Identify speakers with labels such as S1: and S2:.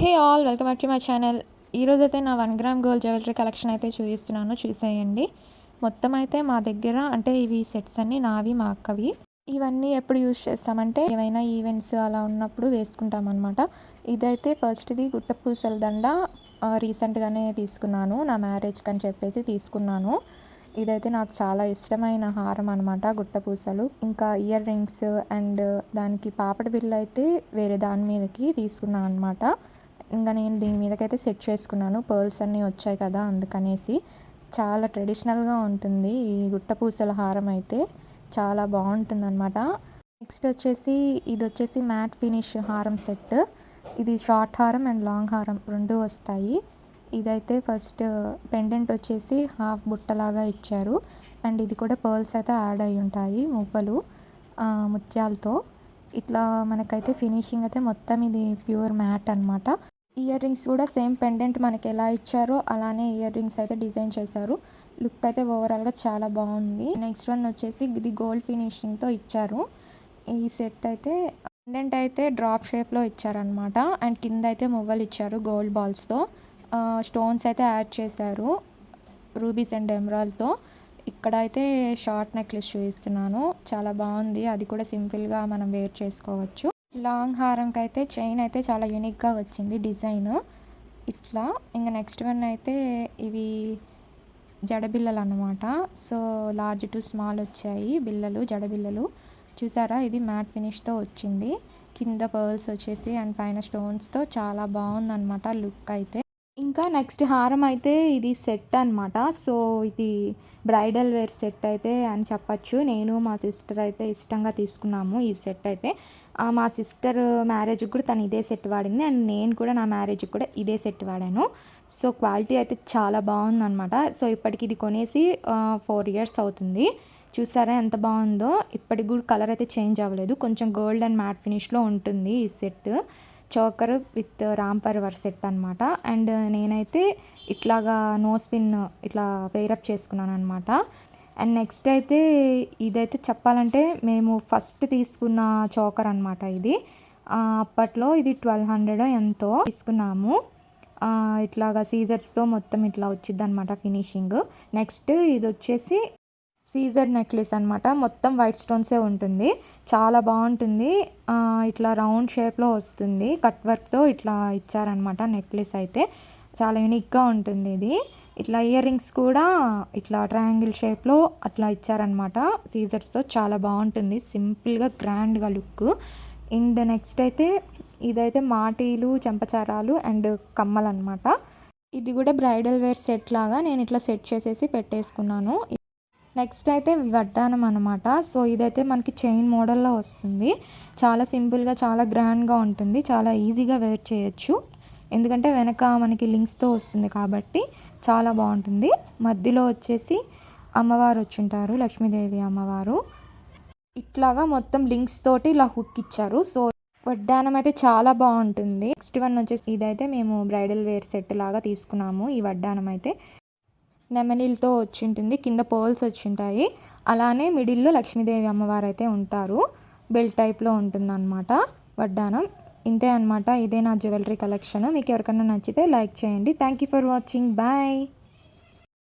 S1: Hey all welcome back to my channel. ఈరోజైతే నా 1 gram gold jewellery collection అయితే చూపిస్తున్నాను, చూసేయండి. మొత్తం అయితే మా దగ్గర అంటే ఇవి సెట్స్ అన్నీ నావి, మా అక్కవి. ఇవన్నీ ఎప్పుడు యూజ్ చేస్తామంటే ఏమైనా ఈవెంట్స్ అలా ఉన్నప్పుడు వేసుకుంటాం అనమాట. ఇదైతే ఫస్ట్ది గుట్ట పూసల దండ రీసెంట్గానే తీసుకున్నాను, నా మ్యారేజ్కి అని చెప్పేసి తీసుకున్నాను. ఇదైతే నాకు చాలా ఇష్టమైన హారం అనమాట, గుట్ట పూసలు. ఇంకా ఇయర్ రింగ్స్ అండ్ దానికి పాపడి బిళ్ళ అయితే వేరే దాని మీదకి తీసుకున్నాను అనమాట. ఇంకా నేను దీని మీదకైతే సెట్ చేసుకున్నాను, పర్ల్స్ అన్నీ వచ్చాయి కదా అందుకనేసి. చాలా ట్రెడిషనల్గా ఉంటుంది ఈ గుట్ట పూసల హారం అయితే, చాలా బాగుంటుంది అనమాట. నెక్స్ట్ వచ్చేసి ఇది వచ్చేసి మ్యాట్ ఫినిష్ హారం సెట్. ఇది షార్ట్ హారం అండ్ లాంగ్ హారం రెండు వస్తాయి. ఇదైతే ఫస్ట్ పెండెంట్ వచ్చేసి హాఫ్ బుట్టలాగా ఇచ్చారు అండ్ ఇది కూడా పర్ల్స్ అయితే యాడ్ అయి ఉంటాయి, మువ్వలు ముత్యాలతో. ఇట్లా మనకైతే ఫినిషింగ్ అయితే మొత్తం ఇది ప్యూర్ మ్యాట్ అనమాట. ఇయర్ రింగ్స్ కూడా సేమ్ పెండెంట్ మనకి ఎలా ఇచ్చారో అలానే ఇయర్ రింగ్స్ అయితే డిజైన్ చేశారు. లుక్ అయితే ఓవరాల్గా చాలా బాగుంది. నెక్స్ట్ వన్ వచ్చేసి ఇది గోల్డ్ ఫినిషింగ్తో ఇచ్చారు. ఈ సెట్ అయితే పెండెంట్ అయితే డ్రాప్ షేప్లో ఇచ్చారనమాట అండ్ కింద అయితే మువ్వలు ఇచ్చారు గోల్డ్ బాల్స్తో. స్టోన్స్ అయితే యాడ్ చేశారు రూబీస్ అండ్ ఎమరాల్డ్తో. ఇక్కడ అయితే షార్ట్ నెక్లెస్ చూపిస్తున్నాను, చాలా బాగుంది. అది కూడా సింపుల్గా మనం వేర్ చేసుకోవచ్చు. లాంగ్ హారంకి అయితే చైన్ అయితే చాలా యూనిక్గా వచ్చింది డిజైన్ ఇట్లా. ఇంకా నెక్స్ట్ వన్ అయితే ఇవి జడబిల్లలు అనమాట. సో లార్జ్ టు స్మాల్ వచ్చాయి బిల్లలు, జడబిల్లలు చూసారా. ఇది మ్యాట్ ఫినిష్తో వచ్చింది, కింద పర్ల్స్ వచ్చేసి అండ్ పైన స్టోన్స్తో చాలా బాగుందన్నమాట లుక్ అయితే. ఇంకా నెక్స్ట్ హారం అయితే ఇది సెట్ అనమాట. సో ఇది బ్రైడల్ వేర్ సెట్ అయితే అని చెప్పచ్చు. నేను మా సిస్టర్ అయితే ఇష్టంగా తీసుకున్నాము ఈ సెట్ అయితే. మా సిస్టర్ మ్యారేజ్కి కూడా తను ఇదే సెట్ వాడింది అండ్ నేను కూడా నా మ్యారేజ్కి కూడా ఇదే సెట్ వాడాను. సో క్వాలిటీ అయితే చాలా బాగుందన్నమాట. సో ఇప్పటికి ఇది కొనేసి 4 years అవుతుంది. చూసారా ఎంత బాగుందో. ఇప్పటికి కూడా కలర్ అయితే చేంజ్ అవ్వలేదు, కొంచెం గోల్డ్ అండ్ మ్యాట్ ఫినిష్లో ఉంటుంది ఈ సెట్. చోకర్ విత్ రాంపర్వర్ సెట్ అనమాట. అండ్ నేనైతే ఇట్లాగా నోస్ పిన్ ఇట్లా పేరప్ చేసుకున్నాను అనమాట. అండ్ నెక్స్ట్ అయితే ఇదైతే చెప్పాలంటే మేము ఫస్ట్ తీసుకున్న చోకర్ అనమాట ఇది. అప్పట్లో ఇది 1200 ఎంతో తీసుకున్నాము. ఇట్లాగా సీజర్స్తో మొత్తం ఇట్లా వచ్చింది అనమాట ఫినిషింగ్. నెక్స్ట్ ఇది వచ్చేసి సీజర్ నెక్లెస్ అనమాట, మొత్తం వైట్ స్టోన్సే ఉంటుంది, చాలా బాగుంటుంది. ఇట్లా రౌండ్ షేప్లో వస్తుంది, కట్ వర్క్తో ఇట్లా ఇచ్చారనమాట. నెక్లెస్ అయితే చాలా యూనిక్గా ఉంటుంది ఇది. ఇట్లా ఇయర్ రింగ్స్ కూడా ఇట్లా ట్రయాంగిల్ షేప్లో అట్లా ఇచ్చారనమాట సీజర్స్తో, చాలా బాగుంటుంది సింపుల్గా గ్రాండ్గా లుక్. అండ్ నెక్స్ట్ అయితే ఇదైతే మాటీలు, చెంపచారాలు అండ్ కమ్మలు అనమాట. ఇది కూడా బ్రైడల్ వేర్ సెట్ లాగా నేను ఇట్లా సెట్ చేసేసి పెట్టేసుకున్నాను. నెక్స్ట్ అయితే వడ్డానం అనమాట. సో ఇదైతే మనకి చైన్ మోడల్లో వస్తుంది, చాలా సింపుల్గా చాలా గ్రాండ్గా ఉంటుంది, చాలా ఈజీగా వేర్ చేయొచ్చు. ఎందుకంటే వెనక మనకి లింక్స్తో వస్తుంది కాబట్టి చాలా బాగుంటుంది. మధ్యలో వచ్చేసి అమ్మవారు వచ్చుంటారు, లక్ష్మీదేవి అమ్మవారు. ఇట్లాగా మొత్తం లింక్స్ తోటి ఇలా హుక్ ఇచ్చారు. సో వడ్డానం అయితే చాలా బాగుంటుంది. నెక్స్ట్ వన్ వచ్చేసి ఇదైతే మేము బ్రైడల్ వేర్ సెట్ లాగా తీసుకున్నాము. ఈ వడ్డానం అయితే నెమలిలతో వచ్చింటుంది, కింద పోల్స్ వచ్చింటాయి, అలానే మిడిల్లో లక్ష్మీదేవి అమ్మవారు అయితే ఉంటారు. బెల్ట్ టైప్లో ఉంటుందన్నమాట వడ్డానం. ఇంతే అనమాట, ఇదే నా జ్యువెలరీ కలెక్షన్. మీకు ఎవరికైనా నచ్చితే లైక్ చేయండి. Thank you for watching, bye.